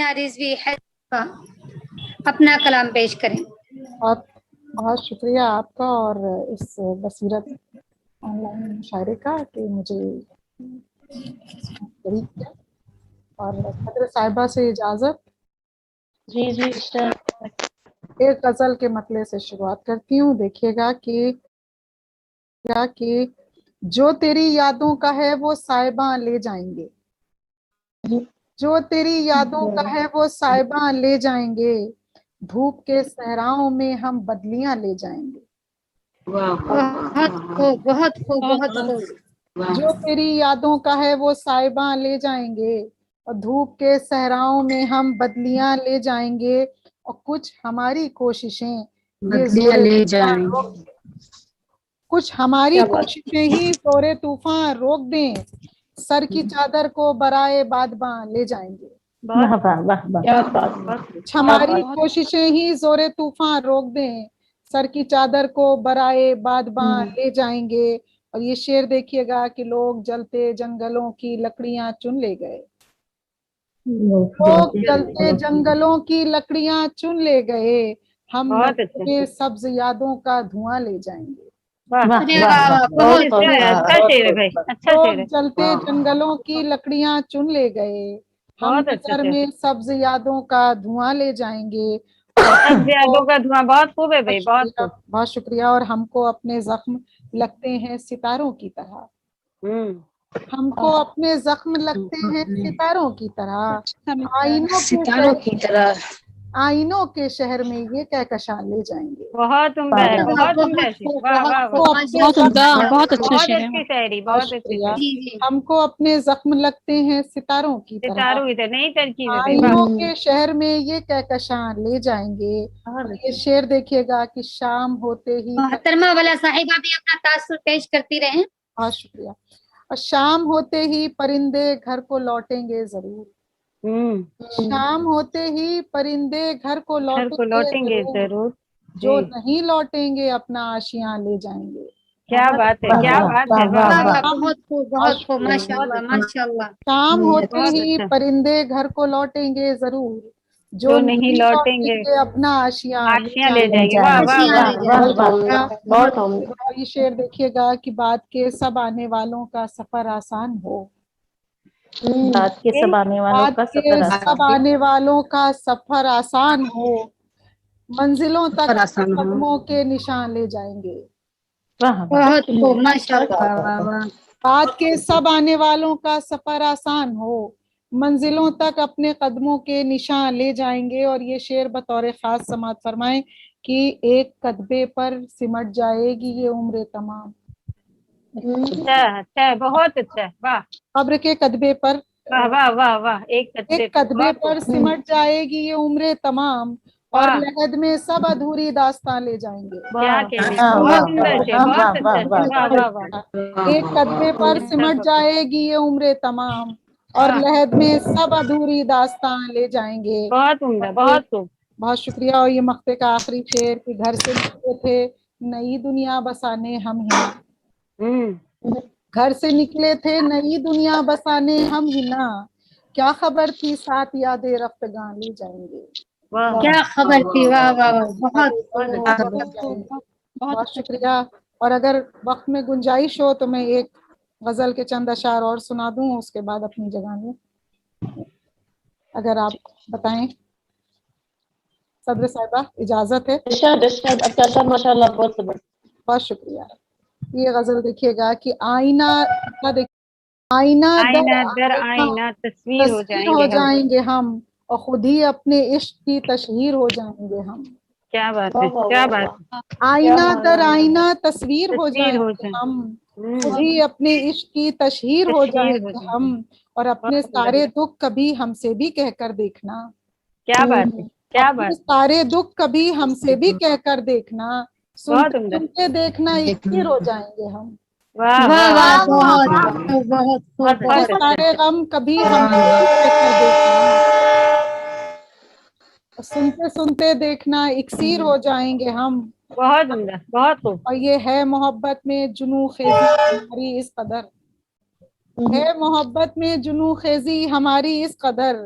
سامعہ رضوی اپنا کلام پیش کریں۔ بہت شکریہ آپ کا اور اس بصیرت آن لائن مشاعرے کا کہ مجھے شریک کیا، اور حضرت صاحبہ سے اجازت جی ایک غزل کے مطلع سے شروعات کرتی ہوں۔ دیکھیے گا کہ جو تیری یادوں کا ہے وہ صاحباں لے جائیں گے، جو تیری یادوں کا ہے وہ صاحباں لے جائیں گے، دھوپ کے صحراؤں میں ہم بدلیاں لے جائیں گے۔ بہت خوب، بہت خوب، بہت خوب۔ جو تیری یادوں کا ہے وہ صاحباں لے جائیں گے، اور دھوپ کے صحراؤں میں ہم بدلیاں لے جائیں گے، اور کچھ ہماری کوششیں یہ زور لے طوفان جائیں روک دیں، کچھ ہماری کوششیں ہی زور طوفان روک دیں، سر کی چادر کو برائے بادباں لے جائیں گے۔ ہماری کوششیں ہی زور طوفان روک دیں، سر کی چادر کو برائے بادباں لے جائیں گے۔ اور یہ شعر دیکھیے گا کہ لوگ جلتے جنگلوں کی لکڑیاں چن لے گئے، لوگ جلتے جنگلوں کی لکڑیاں چن لے گئے، ہم اپنے سبز یادوں کا دھواں لے جائیں گے۔ لوگ جلتے جنگلوں کی لکڑیاں چن لے گئے، ہم نظر میں سبز یادوں کا دھواں لے جائیں گے۔ سبز یادوں کا دھواں، بہت خوب ہے بھائی، بہت خوب، بہت شکریہ۔ اور ہم کو اپنے زخم لگتے ہیں ستاروں کی طرح، ہم کو اپنے زخم لگتے ہیں ستاروں کی طرح، ستاروں کی طرح آئینوں کے شہر میں یہ کہکشاں لے جائیں گے۔ بہت عمدہ ہے، بہت عمدہ ہے، واہ واہ واہ، بہت عمدہ، بہت اچھا بہت شعر ہے۔ اچھی شاعری، بہت اچھی شکریہ۔ شاعری، ہم کو اپنے زخم لگتے ہیں ستاروں کی طرح، ستاروں کی طرح، نئی ترکیب ہے بھائی، آئینوں واہ، کے شہر میں یہ کہکشاں لے جائیں گے۔ اور یہ شعر دیکھیے گا کہ شام ہوتے ہی، محترمہ والا صاحبہ بھی اپنا تاثر پیش کرتی رہیں۔ بہت شکریہ۔ اور شام ہوتے ہی پرندے گھر کو لوٹیں گے ضرور، شام ہوتے ہی پرندے گھر کو گھر کو لوٹیں گے ضرور، ضرور، جو نہیں لوٹیں گے اپنا آشیاں لے جائیں گے۔ کیا بات ہے، کیا بات ہے، واہ واہ واہ، واہ، بہت خوب، بہت خوب، ماشاء اللہ، ماشاء اللہ۔ شام ہوتے بہت ہی اچھا، پرندے گھر کو لوٹیں گے ضرور، جو نہیں لوٹیں گے اپنا آشیاں آشیاں لے جائیں گے، واہ واہ واہ، بہت عمدہ۔ یہ شعر دیکھیے گا کہ بات کے سب آنے والوں کا سفر آسان ہو، بات کے سب آنے والوں بات کا کے سفر سب آنے والوں کا سفر آسان ہو، منزلوں تک قدموں کے نشان لے جائیں گے۔ بہت خوب، ماشاء اللہ، واہ واہ۔ بات کے سب آنے والوں کا سفر آسان ہو، منزلوں تک اپنے قدموں کے نشان لے جائیں گے۔ اور یہ شعر بطور خاص سماعت فرمائیں کہ ایک قدبے پر سمٹ جائے گی یہ عمر تمام، اچھا اچھا، بہت اچھا، واہ قبر کے قدبے پر، واہ واہ واہ واہ، ایک قدبے پر سمٹ جائے گی یہ عمر تمام، اور واہ، لحد میں سب ادھوری داستان لے جائیں گے۔ کیا کہنے، بہت سندر ہے، بہت اچھا، واہ واہ واہ، ایک قدبے پر سمٹ جائے گی یہ عمر تمام، اور لحد میں سب ادھوری داستان لے جائیں گے۔ بہت عمدہ، بہت خوب، بہت شکریہ۔ اور یہ مقطع کا آخری شعر کہ گھر سے نکلے تھے نئی دنیا بسانے ہم ہنا، گھر سے نکلے تھے نئی دنیا بسانے ہم ہنا، کیا خبر تھی ساتھ یادیں رفتگاں لے جائیں گے۔ واہ، کیا خبر تھی، واہ واہ واہ، بہت بہت شکریہ۔ اور اگر وقت میں گنجائش ہو تو میں ایک غزل کے چند اشعار اور سنا دوں، اس کے بعد اپنی جگہ میں، اگر آپ بتائیں صدر صاحبہ اجازت ہے؟ ماشاء اللہ، بہت زبردست۔ بہت شکریہ۔ یہ غزل دیکھیے گا کہ آئینہ آئینہ در آئینہ تصویر ہو جائیں گے ہم، ہم، اور خود ہی اپنے عشق کی تشہیر ہو جائیں گے ہم۔ کیا بات ہے، کیا بات ہے، آئینہ در آئینہ تصویر ہو تصویر جائیں ہو گے جائیں، ہم، خود ہی اپنے عشق کی تشہیر ہو جائیں تشہیر ہو گے جائیں، ہم، اور اپنے سارے دکھ کبھی ہم سے بھی کہہ کر دیکھنا، کیا بات ہے، کیا اپنے بات، سارے دکھ کبھی ہم سے بھی کہہ کر دیکھنا، بہت سنتے عمدہ، سنتے دیکھنا اکثر ہو جائیں گے ہم، واہ واہ واہ، واہ، بہت خوب، بہت خوب، اپنے بہت سارے غم کبھی ہم سے بھی کہہ کر دیکھنا، سنتے سنتے دیکھنا اکثیر ہو جائیں گے ہم۔ بہت عمدہ، بہت خوب، اور یہ ہے محبت میں جنوں خیزی ہماری اس قدر، ہے محبت میں جنوں خیزی ہماری اس قدر،